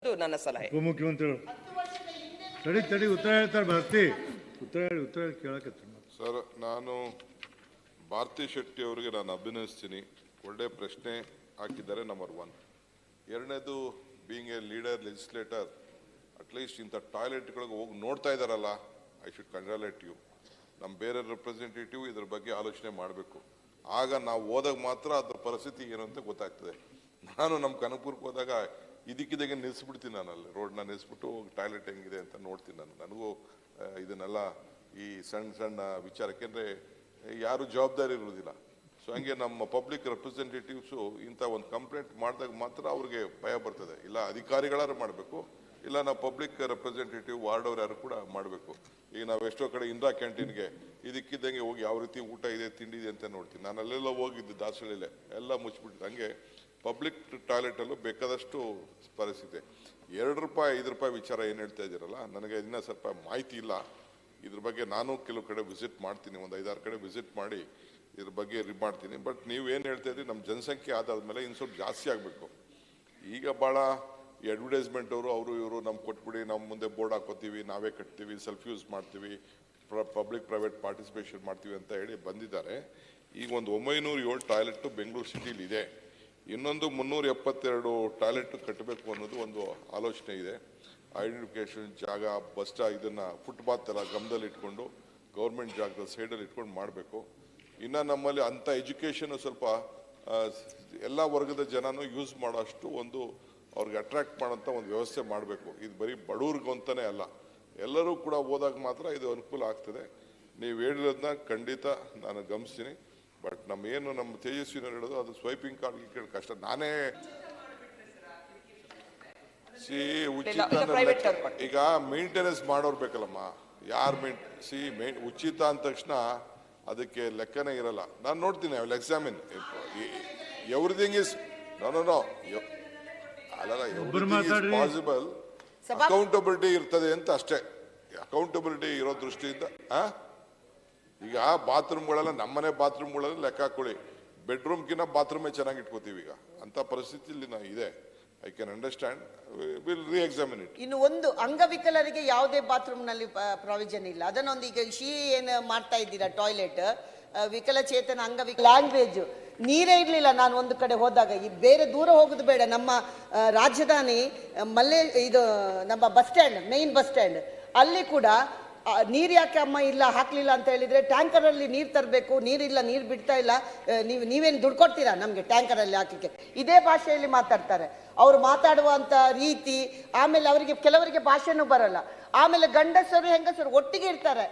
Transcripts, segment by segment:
ಅನ್ನೋದು ನನ್ನ ಸಲಹೆ. ಉಪಮುಖ್ಯಮಂತ್ರಿಗಳು ತಡಿ ಉತ್ತರ ಹೇಳ್ತಾರೆ. ಭಾರತಿ ಉತ್ತರ ಕೇಳಕತ್ತೀನಿ ಸರ್. ನಾನು ಭಾರತಿ ಶೆಟ್ಟಿ ಅವರಿಗೆ ನಾನು ಅಭಿನಯಿಸ್ತೀನಿ. ಒಳ್ಳೆ ಪ್ರಶ್ನೆ ಹಾಕಿದ್ದಾರೆ. ನಂಬರ್ 1. ಎರಡನೇದು, being A leader legislator, at least ಇಂಥ ಟಾಯ್ಲೆಟ್ಗಳಿಗೆ ಹೋಗಿ ನೋಡ್ತಾ ಇದ್ದಾರಲ್ಲ, ಐ ಶುಡ್ ಕಂಗ್ರಾಲೇಟ್ ಯು. ನಮ್ಮ ಬೇರೆ ರೆಪ್ರೆಸೆಂಟೇಟಿವ್ ಇದ್ರ ಬಗ್ಗೆ ಆಲೋಚನೆ ಮಾಡಬೇಕು. ಆಗ ನಾವು ಹೋದಾಗ ಮಾತ್ರ ಅದ್ರ ಪರಿಸ್ಥಿತಿ ಏನು ಅಂತ ಗೊತ್ತಾಗ್ತದೆ. ನಾನು ನಮ್ಮ ಕನಕಪುರಕ್ಕೆ ಹೋದಾಗ ಇದಕ್ಕಿದ್ದಾಗೆ ನಿಲ್ಲಿಸ್ಬಿಡ್ತೀನಿ. ನಾನು ಅಲ್ಲಿ ರೋಡ್ನ ನಿಲ್ಲಿಸ್ಬಿಟ್ಟು ಟಾಯ್ಲೆಟ್ ಹೆಂಗಿದೆ ಅಂತ ನೋಡ್ತೀನಿ. ನನಗೂ ಇದನ್ನೆಲ್ಲ ಈ ಸಣ್ಣ ವಿಚಾರಕ್ಕೆ ಅಂದರೆ ಯಾರು ಜವಾಬ್ದಾರಿ ಇರೋದಿಲ್ಲ. ಸೊ ಹಂಗೆ ನಮ್ಮ ಪಬ್ಲಿಕ್ ರೆಪ್ರೆಸೆಂಟೇಟಿವ್ಸು ಇಂಥ ಒಂದು ಕಂಪ್ಲೇಂಟ್ ಮಾಡಿದಾಗ ಮಾತ್ರ ಅವ್ರಿಗೆ ಭಯ ಬರ್ತದೆ. ಇಲ್ಲ ಅಧಿಕಾರಿಗಳಾರು ಮಾಡಬೇಕು, ಇಲ್ಲ ನಾವು ಪಬ್ಲಿಕ್ ರೆಪ್ರೆಸೆಂಟೇಟಿವ್ ವಾರ್ಡ್ ಅವ್ರು ಯಾರು ಕೂಡ ಮಾಡಬೇಕು. ಈಗ ನಾವು ಎಷ್ಟೋ ಕಡೆ ಇಂದಿರಾ ಕ್ಯಾಂಟೀನ್ಗೆ ಇದಕ್ಕಿದ್ದಂಗೆ ಹೋಗಿ ಯಾವ ರೀತಿ ಊಟ ಇದೆ ತಿಂಡಿ ಇದೆ ಅಂತ ನೋಡ್ತೀನಿ. ನಾನು ಅಲ್ಲೆಲ್ಲ ಹೋಗಿದ್ದು ದಾಸರಳ್ಳಿಲೆ ಎಲ್ಲ ಮುಚ್ಚಿಬಿಟ್ಟಿದ್ದೆ. ಹಂಗೆ ಪಬ್ಲಿಕ್ ಟಾಯ್ಲೆಟಲ್ಲೂ ಬೇಕಾದಷ್ಟು ಪರಿಸ್ಥಿತಿ. 2 ರೂಪಾಯಿ 5 ರೂಪಾಯಿ ವಿಚಾರ ಏನು ಹೇಳ್ತಾ ಇದ್ದೀರಲ್ಲ, ನನಗೆ ಇನ್ನೂ ಸ್ವಲ್ಪ ಮಾಹಿತಿ ಇಲ್ಲ ಇದ್ರ ಬಗ್ಗೆ. ನಾನು ಕೆಲವು ಕಡೆ ವಿಸಿಟ್ ಮಾಡ್ತೀನಿ, ಒಂದು 5-6 ಕಡೆ ವಿಸಿಟ್ ಮಾಡಿ ಇದ್ರ ಬಗ್ಗೆ ಮಾಡ್ತೀನಿ. ಬಟ್ ನೀವು ಏನು ಹೇಳ್ತಾ ಇದ್ದೀರಿ, ನಮ್ಮ ಜನಸಂಖ್ಯೆ ಆದಾದ್ಮೇಲೆ ಇನ್ನು ಸ್ವಲ್ಪ ಜಾಸ್ತಿ ಆಗಬೇಕು. ಈಗ ಭಾಳ ಅಡ್ವರ್ಟೈಸ್ಮೆಂಟ್ ಅವರು ಇವರು ನಮ್ಗೆ ಕೊಟ್ಬಿಡಿ, ನಮ್ಮ ಮುಂದೆ ಬೋರ್ಡ್ ಹಾಕೋತೀವಿ, ನಾವೇ ಕಟ್ತೀವಿ, ಸೆಲ್ಫ್ ಯೂಸ್ ಮಾಡ್ತೀವಿ, ಪಬ್ಲಿಕ್ ಪ್ರೈವೇಟ್ ಪಾರ್ಟಿಸಿಪೇಷನ್ ಮಾಡ್ತೀವಿ ಅಂತ ಹೇಳಿ ಬಂದಿದ್ದಾರೆ. ಈಗ ಒಂದು 907 ಟಾಯ್ಲೆಟು ಬೆಂಗಳೂರು ಸಿಟಿಲಿ ಇದೆ. ಇನ್ನೊಂದು 372 ಟಾಯ್ಲೆಟ್ ಕಟ್ಟಬೇಕು ಅನ್ನೋದು ಒಂದು ಆಲೋಚನೆ ಇದೆ. ಐಡೆಂಟಿಫಿಕೇಶನ್ ಜಾಗ, ಬಸ್ ಇದನ್ನು ಫುಟ್ಪಾತ್ ಎಲ್ಲ ಗಮನದಲ್ಲಿ ಇಟ್ಕೊಂಡು ಗೌರ್ಮೆಂಟ್ ಜಾಗದ ಸೈಡಲ್ಲಿ ಇಟ್ಕೊಂಡು ಮಾಡಬೇಕು. ಇನ್ನು ನಮ್ಮಲ್ಲಿ ಅಂಥ ಎಜುಕೇಷನ್ ಸ್ವಲ್ಪ ಎಲ್ಲ ವರ್ಗದ ಜನನೂ ಯೂಸ್ ಮಾಡೋಷ್ಟು ಒಂದು ಅವ್ರಿಗೆ ಅಟ್ರಾಕ್ಟ್ ಮಾಡೋಂಥ ಒಂದು ವ್ಯವಸ್ಥೆ ಮಾಡಬೇಕು. ಇದು ಬರೀ ಬಡವ್ರಿಗೆ ಅಂತಾನೆ ಅಲ್ಲ, ಎಲ್ಲರೂ ಕೂಡ ಹೋದಾಗ ಮಾತ್ರ ಇದು ಅನುಕೂಲ ಆಗ್ತದೆ. ನೀವು ಹೇಳಿರೋದನ್ನ ಖಂಡಿತ ನಾನು ಗಮನಿಸ್ತೀನಿ. ಬಟ್ ನಮ್ಮ ತೇಜಸ್ವಿನವ್ರು ಹೇಳೋದು ಅದು ಸ್ವೈಪಿಂಗ್ ಕಾರ್ಡ್ ಕಷ್ಟ. ನಾನೇ ಉಚಿತ ಈಗ ಮೇಂಟೆನೆನ್ಸ್ ಮಾಡೋರು ಬೇಕಲ್ಲಮ್ಮ. ಯಾರು ಉಚಿತ ಅಂದ ತಕ್ಷಣ ಅದಕ್ಕೆ ಲೆಕ್ಕನೇ ಇರಲ್ಲ. ನಾನು ನೋಡ್ತೀನಿ, I will examine everything is no ಅಲ್ಲ, ಪಾಸಿಬಲ್ ಅಕೌಂಟಬಿಲಿಟಿ ಇರ್ತದೆ ಅಂತ ಅಷ್ಟೇ. ಅಕೌಂಟಬಿಲಿಟಿ ಇರೋ ದೃಷ್ಟಿಯಿಂದ ಈಗ ಬಾತ್ರೂಮ್ಗಳೆಲ್ಲ ನಮ್ಮನೆ ಬಾತ್ರೂಮ್ಗಳಲ್ಲಿ ಲೆಕ್ಕ ಹಾಕೊಳ್ಳಿ, ಬೆಡ್ರೂಮ್ಗಿನ್ನ ಬಾತ್ರೂಮೇ ಚೆನ್ನಾಗಿ ಇಟ್ಕೋತೀವಿ. ಈಗ ಅಂತ ಪರಿಸ್ಥಿತಿಯಲ್ಲಿ ಇದೆ. I can understand, will reexamine it. ಇನ್ನು ಒಂದು, ಅಂಗವಿಕಲರಿಗೆ ಯಾವುದೇ ಬಾತ್ರೂಮ್ ನಲ್ಲಿ ಪ್ರಾವಿಷನ್ ಇಲ್ಲ. ಅದನ್ನೊಂದು ಈಗ ಏನು ಮಾಡ್ತಾ ಇದ್ದೀರಾ ಟಾಯ್ಲೆಟ್, ವಿಕಲಚೇತನ ಅಂಗವಿಕಲ ಲ್ಯಾಂಗ್ವೇಜ್ ನೀರೇ ಇರಲಿಲ್ಲ. ನಾನು ಒಂದು ಕಡೆ ಹೋದಾಗ, ಈ ಬೇರೆ ದೂರ ಹೋಗೋದು ಬೇಡ, ನಮ್ಮ ರಾಜಧಾನಿ ಇದು ನಮ್ಮ bus stand, main bus stand ಅಲ್ಲಿ ಕೂಡ ನೀರು ಯಾಕೆ ಅಮ್ಮ ಇಲ್ಲ ಹಾಕ್ಲಿಲ್ಲ ಅಂತ ಹೇಳಿದ್ರೆ, ಟ್ಯಾಂಕರಲ್ಲಿ ನೀರು ತರಬೇಕು, ನೀರಿಲ್ಲ, ನೀರು ಬಿಡ್ತಾ ಇಲ್ಲ, ನೀವೇನು ದುಡ್ಡು ಕೊಡ್ತೀರಾ ನಮಗೆ ಟ್ಯಾಂಕರಲ್ಲಿ ಹಾಕಲಿಕ್ಕೆ? ಇದೇ ಭಾಷೆಯಲ್ಲಿ ಮಾತಾಡ್ತಾರೆ. ಅವರು ಮಾತಾಡುವಂಥ ರೀತಿ, ಆಮೇಲೆ ಅವರಿಗೆ ಕೆಲವರಿಗೆ ಭಾಷೆನೂ ಬರಲ್ಲ. ಆಮೇಲೆ ಗಂಡಸರು ಹೆಂಗಸರು ಒಟ್ಟಿಗೆ ಇರ್ತಾರೆ,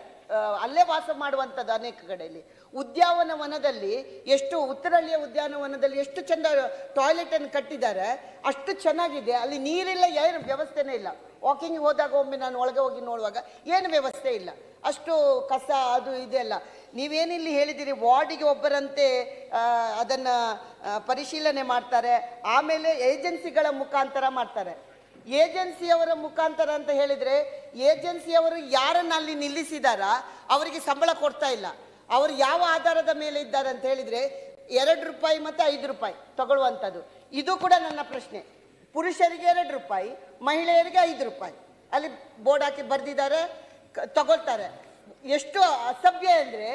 ಅಲ್ಲೇ ವಾಸ ಮಾಡುವಂಥದ್ದು ಅನೇಕ ಕಡೆಯಲ್ಲಿ. ಉದ್ಯಾನವನದಲ್ಲಿ ಎಷ್ಟು, ಉತ್ತರಹಳ್ಳಿಯ ಉದ್ಯಾನವನದಲ್ಲಿ ಎಷ್ಟು ಚಂದ ಟಾಯ್ಲೆಟ್ ಅನ್ನು ಕಟ್ಟಿದ್ದಾರೆ, ಅಷ್ಟು ಚೆನ್ನಾಗಿದೆ. ಅಲ್ಲಿ ನೀರಿಲ್ಲ, ಏನು ವ್ಯವಸ್ಥೆನೇ ಇಲ್ಲ. ವಾಕಿಂಗ್ ಹೋದಾಗ ಒಮ್ಮೆ ನಾನು ಒಳಗೆ ಹೋಗಿ ನೋಡುವಾಗ ಏನು ವ್ಯವಸ್ಥೆ ಇಲ್ಲ, ಅಷ್ಟು ಕಸ ಅದು ಇದೆಲ್ಲ. ನೀವೇನಿಲ್ಲಿ ಹೇಳಿದ್ದೀರಿ, ವಾರ್ಡಿಗೆ ಒಬ್ಬರಂತೆ ಅದನ್ನು ಪರಿಶೀಲನೆ ಮಾಡ್ತಾರೆ, ಆಮೇಲೆ ಏಜೆನ್ಸಿಗಳ ಮುಖಾಂತರ ಮಾಡ್ತಾರೆ. ಏಜೆನ್ಸಿಯವರ ಮುಖಾಂತರ ಅಂತ ಹೇಳಿದರೆ, ಏಜೆನ್ಸಿಯವರು ಯಾರನ್ನ ಅಲ್ಲಿ ನಿಲ್ಲಿಸಿದಾರ ಅವರಿಗೆ ಸಂಬಳ ಕೊಡ್ತಾ ಇಲ್ಲ. ಅವರು ಯಾವ ಆಧಾರದ ಮೇಲೆ ಇದ್ದಾರೆ ಅಂತ ಹೇಳಿದರೆ 2 ರೂಪಾಯಿ ಮತ್ತು 5 ರೂಪಾಯಿ ತಗೊಳ್ಳುವಂಥದ್ದು. ಇದು ಕೂಡ ನನ್ನ ಪ್ರಶ್ನೆ. ಪುರುಷರಿಗೆ 2 ರೂಪಾಯಿ, ಮಹಿಳೆಯರಿಗೆ 5 ರೂಪಾಯಿ ಅಲ್ಲಿ ಬೋರ್ಡ್ ಹಾಕಿ ಬರೆದಿದ್ದಾರೆ, ತಗೊಳ್ತಾರೆ. ಎಷ್ಟು ಅಸಭ್ಯ ಅಂದರೆ,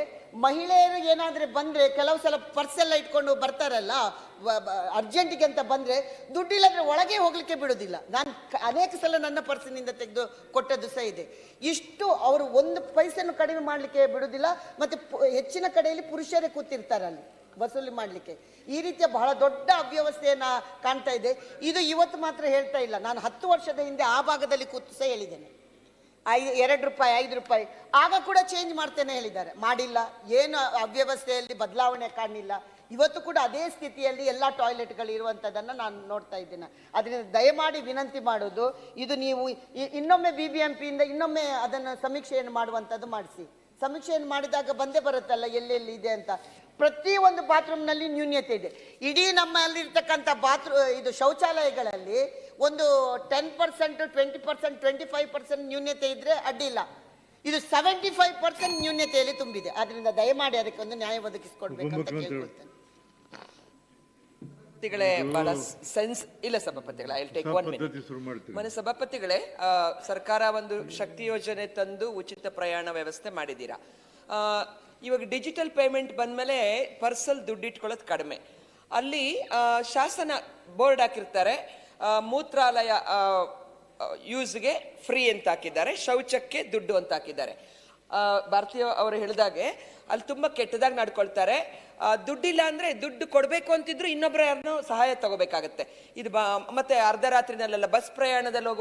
ಮಹಿಳೆಯರು ಏನಾದರೆ ಬಂದರೆ ಕೆಲವು ಸಲ ಪರ್ಸೆಲ್ಲ ಇಟ್ಕೊಂಡು ಬರ್ತಾರಲ್ಲ, ಅರ್ಜೆಂಟಿಗೆ ಅಂತ ಬಂದರೆ ದುಡ್ಡಿಲ್ಲದ್ರೆ ಒಳಗೆ ಹೋಗ್ಲಿಕ್ಕೆ ಬಿಡೋದಿಲ್ಲ. ನಾನು ಅನೇಕ ಸಲ ನನ್ನ ಪರ್ಸಿನಿಂದ ತೆಗೆದು ಕೊಟ್ಟದ್ದು ಸಹ ಇದೆ. ಇಷ್ಟು ಅವರು 1 ಪೈಸೆನೂ ಕಡಿಮೆ ಮಾಡಲಿಕ್ಕೆ ಬಿಡೋದಿಲ್ಲ. ಮತ್ತು ಹೆಚ್ಚಿನ ಕಡೆಯಲ್ಲಿ ಪುರುಷರೇ ಕೂತಿರ್ತಾರೆ ಅಲ್ಲಿ ವಸೂಲಿ ಮಾಡಲಿಕ್ಕೆ. ಈ ರೀತಿಯ ಬಹಳ ದೊಡ್ಡ ಅವ್ಯವಸ್ಥೆಯನ್ನು ಕಾಣ್ತಾ ಇದೆ. ಇದು ಇವತ್ತು ಮಾತ್ರ ಹೇಳ್ತಾ ಇಲ್ಲ, ನಾನು 10 ವರ್ಷದ ಹಿಂದೆ ಆ ಭಾಗದಲ್ಲಿ ಕೂತು ಸಹ ಹೇಳಿದ್ದೇನೆ. 2 ರೂಪಾಯಿ 5 ರೂಪಾಯಿ ಆಗ ಕೂಡ ಚೇಂಜ್ ಮಾಡ್ತೇನೆ ಹೇಳಿದ್ದಾರೆ, ಮಾಡಿಲ್ಲ. ಏನು ಅವ್ಯವಸ್ಥೆಯಲ್ಲಿ ಬದಲಾವಣೆ ಕಾಣಲಿಲ್ಲ. ಇವತ್ತು ಕೂಡ ಅದೇ ಸ್ಥಿತಿಯಲ್ಲಿ ಎಲ್ಲ ಟಾಯ್ಲೆಟ್ಗಳು ಇರುವಂಥದ್ದನ್ನು ನಾನು ನೋಡ್ತಾ ಇದ್ದೇನೆ. ಅದರಿಂದ ದಯಮಾಡಿ ವಿನಂತಿ ಮಾಡೋದು, ಇದು ನೀವು ಇನ್ನೊಮ್ಮೆ BBMPಯಿಂದ ಇನ್ನೊಮ್ಮೆ ಅದನ್ನು ಸಮೀಕ್ಷೆಯನ್ನು ಮಾಡುವಂಥದ್ದು ಮಾಡಿಸಿ. ಸಮೀಕ್ಷೆಯನ್ನು ಮಾಡಿದಾಗ ಬಂದೇ ಬರುತ್ತಲ್ಲ ಎಲ್ಲೆಲ್ಲಿ ಇದೆ ಅಂತ. ಪ್ರತಿಯೊಂದು ಬಾತ್ರೂಮ್ನಲ್ಲಿ ನ್ಯೂನ್ಯತೆ ಇದೆ. ಇಡೀ ನಮ್ಮಲ್ಲಿರ್ತಕ್ಕಂಥ ಇದು ಶೌಚಾಲಯಗಳಲ್ಲಿ ಒಂದು 10%, 20%, 25% ನ್ಯೂನ್ಯತೆ ಇದ್ರೆ ಅಡ್ಡಿಲ್ಲ. ಇದು 75% ನ್ಯೂನ್ಯತೆಯಲ್ಲಿ ತುಂಬಿದೆ. ಆದ್ರಿಂದ ದಯಮಾಡಿ ಅದಕ್ಕೆ ಒಂದು ನ್ಯಾಯ ಒದಗಿಸಿಕೊಡ್ಬೇಕಂತ ಕೇಳ್ಕೊಳ್ತೇನೆ. ಸಭಾಪತಿಗಳೇ ಬಹಳ ಸೆನ್ಸ್ ಇಲ್ಲ ಸಭಾಪತಿಗಳೇ, ಐ ಟೇಕ್ ಒನ್ ಮಿನಿಟ್. ಪದ್ಧತಿ ಶುರು ಮಾಡ್ತೀವಿ. ಮನೆ ಸಭಾಪತಿಗಳೇ, ಸರ್ಕಾರ ಒಂದು ಶಕ್ತಿ ಯೋಜನೆ ತಂದು ಉಚಿತ ಪ್ರಯಾಣ ವ್ಯವಸ್ಥೆ ಮಾಡಿದ್ದೀರಾ. ಇವಾಗ ಡಿಜಿಟಲ್ ಪೇಮೆಂಟ್ ಬಂದ್ಮೇಲೆ ಪರ್ಸಲ್ ದುಡ್ಡು ಇಟ್ಕೊಳ್ಳೋದು ಕಡಿಮೆ. ಅಲ್ಲಿ ಶಾಸನ ಬೋರ್ಡ್ ಹಾಕಿರ್ತಾರೆ, ಮೂತ್ರಾಲಯ ಯೂಸ್ಗೆ ಫ್ರೀ ಅಂತ ಹಾಕಿದ್ದಾರೆ, ಶೌಚಕ್ಕೆ ದುಡ್ಡು ಅಂತ ಹಾಕಿದ್ದಾರೆ. ಭಾರತೀಯ ಅವರು ಹೇಳಿದಾಗೆ ಅಲ್ಲಿ ತುಂಬಾ ಕೆಟ್ಟದಾಗಿ ನಡ್ಕೊಳ್ತಾರೆ. ದುಡ್ಡಿಲ್ಲ ಅಂದ್ರೆ ದುಡ್ಡು ಕೊಡ್ಬೇಕು ಅಂತಿದ್ರು ಇನ್ನೊಬ್ರು ಯಾರನ್ನೋ ಸಹಾಯ ತಗೋಬೇಕಾಗತ್ತೆ. ಇದು ಮತ್ತೆ ಅರ್ಧ ರಾತ್ರಿನಲ್ಲೆಲ್ಲ ಬಸ್ ಪ್ರಯಾಣದಲ್ಲಿ ಹೋಗುವಾಗ